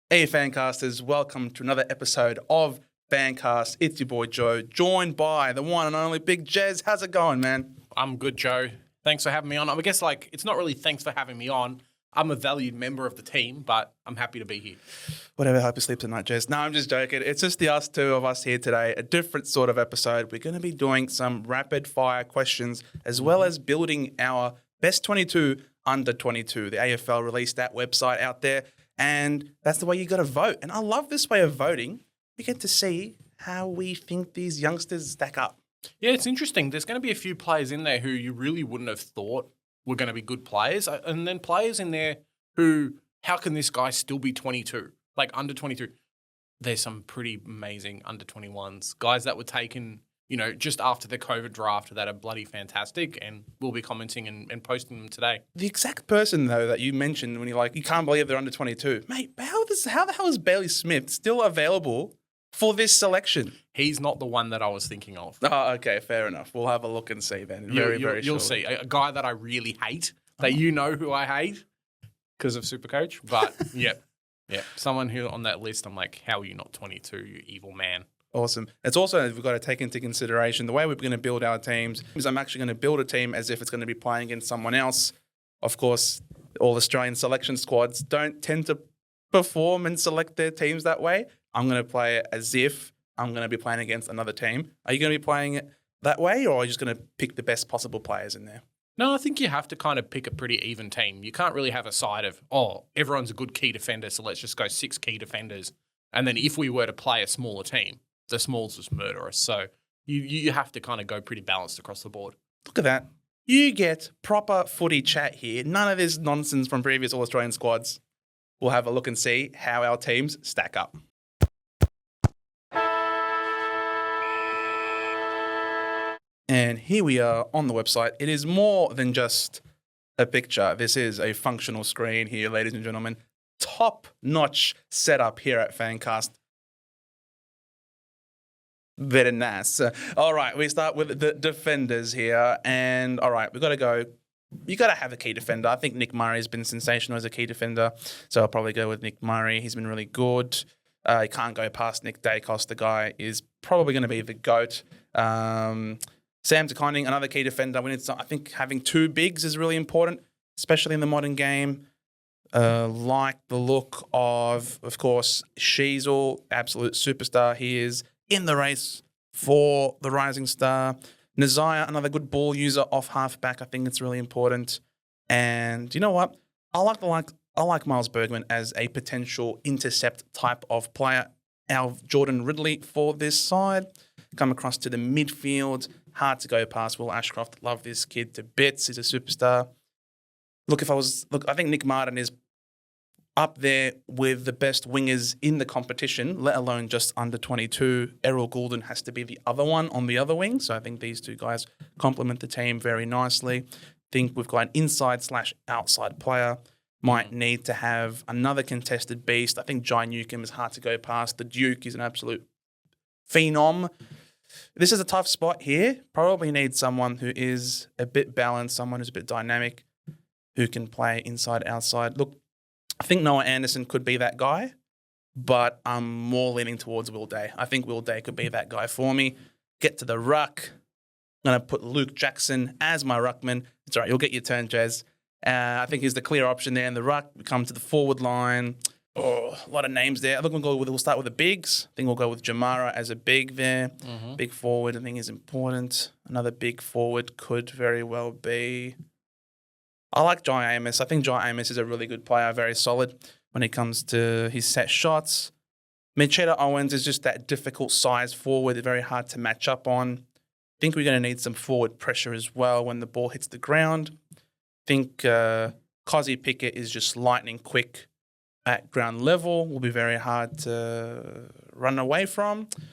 Hey, FanCasters, welcome to another episode of FanCast. It's your boy Joe, joined by the one and only Big Jez. How's it going, man? I'm good, Joe. Thanks for having me on. I guess, it's not really thanks for having me on. I'm a valued member of the team, but I'm happy to be here. Whatever, hope you sleep tonight, Jez. No, I'm just joking. It's just the two of us here today, a different sort of episode. We're going to be doing some rapid-fire questions as well as building our best 22 under 22. The AFL released that website out there. And that's the way you got to vote. And I love this way of voting. We get to see how we think these youngsters stack up. Yeah, it's interesting. There's going to be a few players in there who you really wouldn't have thought were going to be good players. And then players in there who, how can this guy still be 22? Like under 22. There's some pretty amazing under 21s. Guys that were taken, just after the COVID draft that are bloody fantastic, and we'll be commenting and posting them today. The exact person, though, that you mentioned when you're like, you can't believe they're under 22. Mate, how the hell is Bailey Smith still available for this selection? He's not the one that I was thinking of. Oh, okay, fair enough. We'll have a look and see then. You'll see. A guy that I really hate, that you know who I hate because of Supercoach. But, yeah. Someone who on that list, I'm like, how are you not 22, you evil man? Awesome. It's also, we've got to take into consideration the way we're going to build our teams is I'm actually going to build a team as if it's going to be playing against someone else. Of course, all Australian selection squads don't tend to perform and select their teams that way. I'm going to play it as if I'm going to be playing against another team. Are you going to be playing it that way, or are you just going to pick the best possible players in there? No, I think you have to kind of pick a pretty even team. You can't really have a side of, everyone's a good key defender, so let's just go 6 key defenders. And then if we were to play a smaller team, the smalls just murder us. So you have to kind of go pretty balanced across the board. Look at that. You get proper footy chat here. None of this nonsense from previous All-Australian squads. We'll have a look and see how our teams stack up. And here we are on the website. It is more than just a picture. This is a functional screen here, ladies and gentlemen. Top-notch setup here at FanCast. Very nice. All right, we start with the defenders here. And, all right, we've got to go. You got to have a key defender. I think Nick Murray has been sensational as a key defender. So I'll probably go with Nick Murray. He's been really good. You can't go past Nick Dacos. The guy is probably going to be the GOAT. Sam DeConning, another key defender. I think having 2 bigs is really important, especially in the modern game. Like the look of course, Sheasel, absolute superstar. He is in the race for the Rising Star. Nazaya, another good ball user off halfback. I think it's really important. And you know what? I like Miles Bergman as a potential intercept type of player. Our Jordan Ridley for this side. Come across to the midfield. Hard to go past Will Ashcroft. Love this kid to bits. He's a superstar. I think Nick Martin is up there with the best wingers in the competition, let alone just under 22. Errol Goulden has to be the other one on the other wing. So I think these 2 guys complement the team very nicely. I think we've got an inside/outside player. Might need to have another contested beast. I think Jai Newcomb is hard to go past. The Duke is an absolute phenom. This is a tough spot here. Probably need someone who is a bit balanced, someone who's a bit dynamic, who can play inside, outside. Look, I think Noah Anderson could be that guy, but I'm more leaning towards Will Day. I think Will Day could be that guy for me. Get to the ruck. I'm going to put Luke Jackson as my ruckman. It's all right. You'll get your turn, Jez. I think he's the clear option there in the ruck. We come to the forward line. A lot of names there. I think we'll start with the bigs. I think we'll go with Jamara as a big there. Mm-hmm. Big forward, I think, is important. Another big forward could very well be... I like Jai Amos. I think Jai Amos is a really good player, very solid when it comes to his set shots. Macheta Owens is just that difficult size forward, very hard to match up on. I think we're going to need some forward pressure as well when the ball hits the ground. I think Cozzy Pickett is just lightning quick at ground level, will be very hard to run away from. I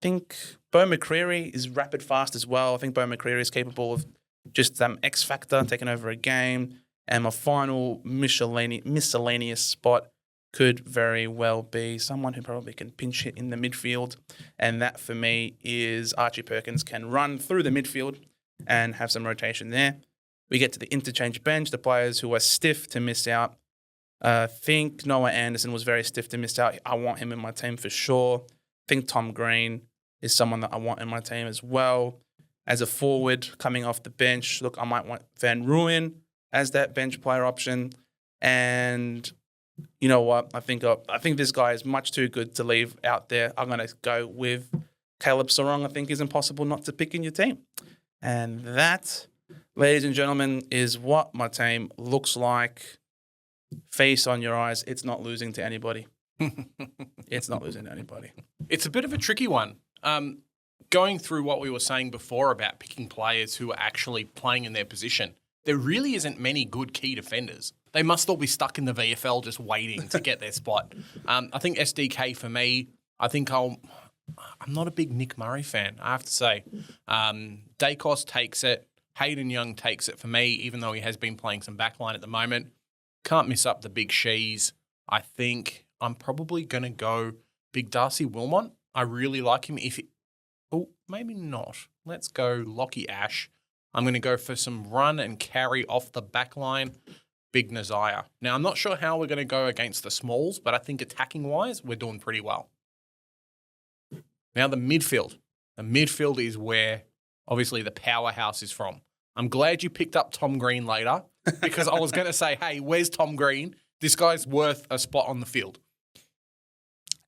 think Bo McCreary is rapid fast as well. I think Bo McCreary is capable of just some X factor, taking over a game. And my final miscellaneous spot could very well be someone who probably can pinch hit in the midfield. And that for me is Archie Perkins can run through the midfield and have some rotation there. We get to the interchange bench, the players who are stiff to miss out. I think Noah Anderson was very stiff to miss out. I want him in my team for sure. I think Tom Green is someone that I want in my team as well. As a forward coming off the bench, look, I might want Van Rooyen as that bench player option. And you know what? I think this guy is much too good to leave out there. I'm going to go with Caleb Sarong. I think is impossible not to pick in your team. And that, ladies and gentlemen, is what my team looks like. Face on your eyes. It's not losing to anybody. It's not losing to anybody. It's a bit of a tricky one. Going through what we were saying before about picking players who are actually playing in their position, there really isn't many good key defenders. They must all be stuck in the VFL just waiting to get their spot. I think SDK for me, I'm not a big Nick Murray fan, I have to say. Dacos takes it. Hayden Young takes it for me, even though he has been playing some backline at the moment. Can't miss up the big Shees. I think I'm probably going to go big Darcy Wilmot. I really like him. Maybe not. Let's go Lockie Ash. I'm going to go for some run and carry off the backline. Big Nazaya. Now, I'm not sure how we're going to go against the smalls, but I think attacking-wise, we're doing pretty well. Now, the midfield. The midfield is where, obviously, the powerhouse is from. I'm glad you picked up Tom Green later because I was going to say, hey, where's Tom Green? This guy's worth a spot on the field.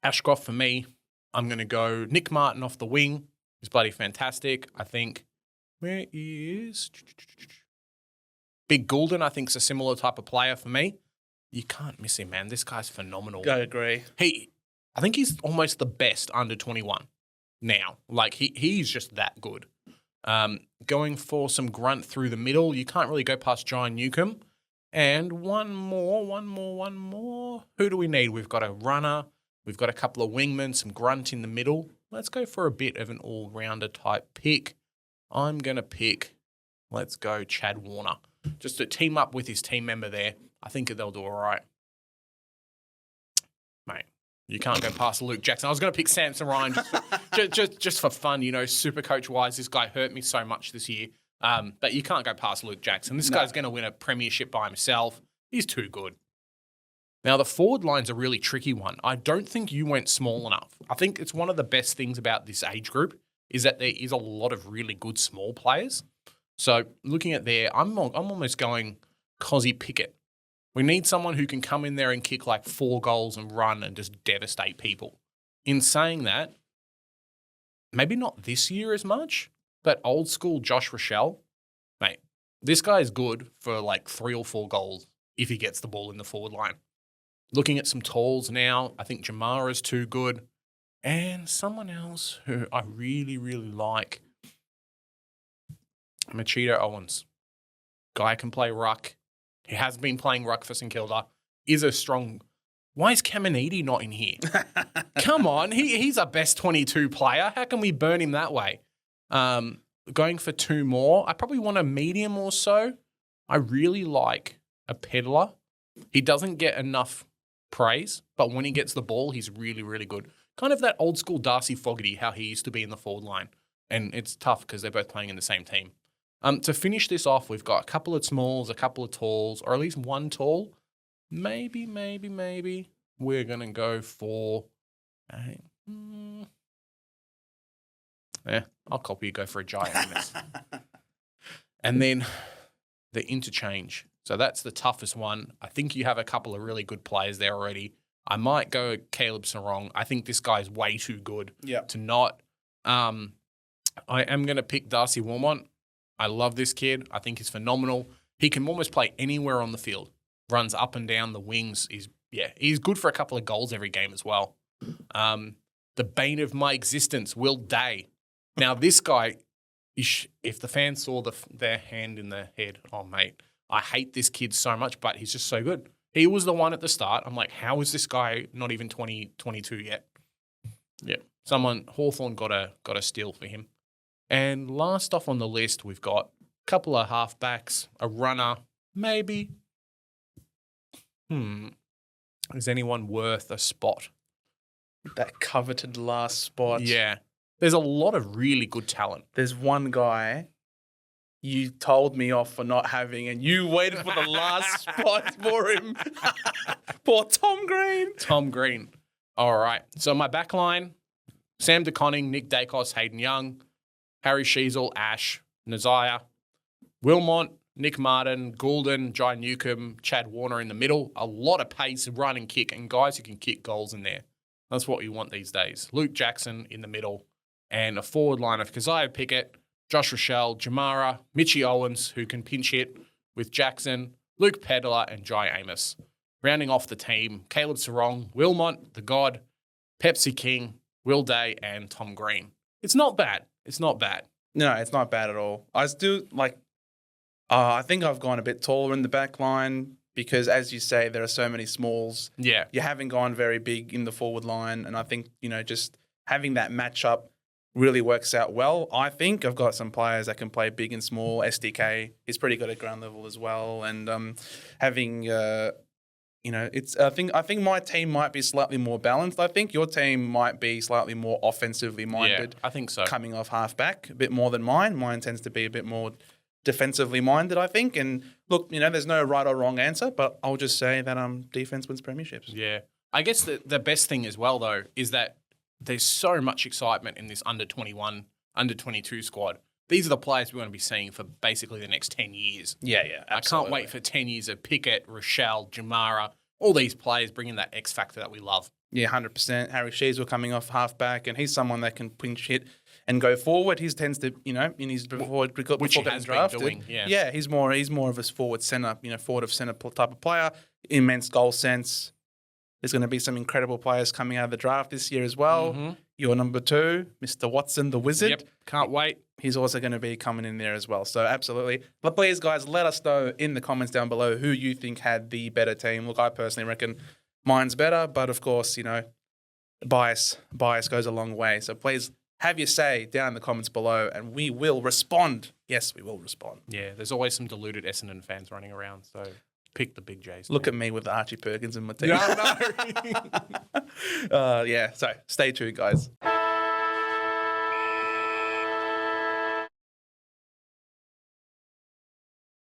Ashcroft for me, I'm going to go Nick Martin off the wing. He's bloody fantastic. I think, where is Big Goulden? I think is a similar type of player for me. You can't miss him, man. This guy's phenomenal. I agree. I think he's almost the best under 21 now. Like, he's just that good. Going for some grunt through the middle. You can't really go past John Newcomb. And one more. Who do we need? We've got a runner. We've got a couple of wingmen, some grunt in the middle. Let's go for a bit of an all-rounder type pick. I'm going to pick, let's go Chad Warner. Just to team up with his team member there. I think they'll do all right. Mate, you can't go past Luke Jackson. I was going to pick Samson Ryan just for fun, super coach-wise. This guy hurt me so much this year. But you can't go past Luke Jackson. This guy's going to win a premiership by himself. He's too good. Now, the forward line's a really tricky one. I don't think you went small enough. I think it's one of the best things about this age group is that there is a lot of really good small players. So looking at there, I'm almost going Cozzy Pickett. We need someone who can come in there and kick like 4 goals and run and just devastate people. In saying that, maybe not this year as much, but old school Josh Rochelle, mate, this guy is good for like 3 or 4 goals if he gets the ball in the forward line. Looking at some talls now, I think Jamara's too good. And someone else who I really, really like, Machida Owens. Guy can play ruck. He has been playing ruck for St Kilda. Is a strong... Why is Caminiti not in here? Come on, he's a best 22 player. How can we burn him that way? Going for 2 more. I probably want a medium or so. I really like a peddler. He doesn't get enough praise, but when he gets the ball, he's really, really good. Kind of that old school Darcy Fogarty, how he used to be in the forward line. And it's tough because they're both playing in the same team. To finish this off, we've got a couple of smalls, a couple of talls, or at least one tall. Maybe we're going to go for... I'll copy you, go for a giant. And then the interchange. So that's the toughest one. I think you have a couple of really good players there already. I might go Caleb Sarong. I think this guy's way too good to not. I am going to pick Darcy Wilmot. I love this kid. I think he's phenomenal. He can almost play anywhere on the field. Runs up and down the wings. He's good for a couple of goals every game as well. The bane of my existence, Will Day. Now, this guy, if the fans saw their hand in their head, oh, mate, I hate this kid so much, but he's just so good. He was the one at the start. I'm like, how is this guy not even 22 yet? Yeah, Hawthorn got a steal for him. And last off on the list, we've got a couple of halfbacks, a runner, maybe. Is anyone worth a spot? That coveted last spot. Yeah. There's a lot of really good talent. There's one guy you told me off for not having, and you waited for the last spot for him. Poor Tom Green. Tom Green. All right. So my back line, Sam DeConning, Nick Dacos, Hayden Young, Harry Sheasel, Ash, Naziah, Wilmot, Nick Martin, Goulden, Jai Newcomb, Chad Warner in the middle. A lot of pace, run and kick, and guys who can kick goals in there. That's what you want these days. Luke Jackson in the middle, and a forward line of Keziah Pickett, Josh Rochelle, Jamara, Mitchie Owens, who can pinch hit with Jackson, Luke Pedler, and Jai Amos. Rounding off the team, Caleb Sarong, Wilmot, The God, Pepsi King, Will Day, and Tom Green. It's not bad. It's not bad. No, it's not bad at all. I still I think I've gone a bit taller in the back line because, as you say, there are so many smalls. Yeah. You haven't gone very big in the forward line, and I think, just having that matchup really works out well. I think I've got some players that can play big and small. SDK is pretty good at ground level as well, and having it's. I think my team might be slightly more balanced. I think your team might be slightly more offensively minded. Yeah, I think so. Coming off halfback, a bit more than mine. Mine tends to be a bit more defensively minded, I think. And look, there's no right or wrong answer, but I'll just say that defense wins premierships. Yeah. I guess the best thing as well, though, is that there's so much excitement in this under-21, under-22 squad. These are the players we want to be seeing for basically the next 10 years. Yeah, absolutely. I can't wait for 10 years of Pickett, Rochelle, Jamara, all these players bringing that X factor that we love. Yeah, 100%. Harry Sheasel coming off halfback, and he's someone that can pinch hit and go forward. He tends to, in his before getting drafted. Yeah, he's more of a forward centre, forward of centre type of player. Immense goal sense. There's going to be some incredible players coming out of the draft this year as well. Mm-hmm. Your number 2, Mr. Watson, the Wizard. Yep, can't wait. He's also going to be coming in there as well. So absolutely. But please, guys, let us know in the comments down below who you think had the better team. Look, I personally reckon mine's better, but of course, bias goes a long way. So please have your say down in the comments below, and we will respond. Yes, we will respond. Yeah, there's always some deluded Essendon fans running around, so pick the big J's. Look at me with the Archie Perkins in my team. No. So stay tuned, guys.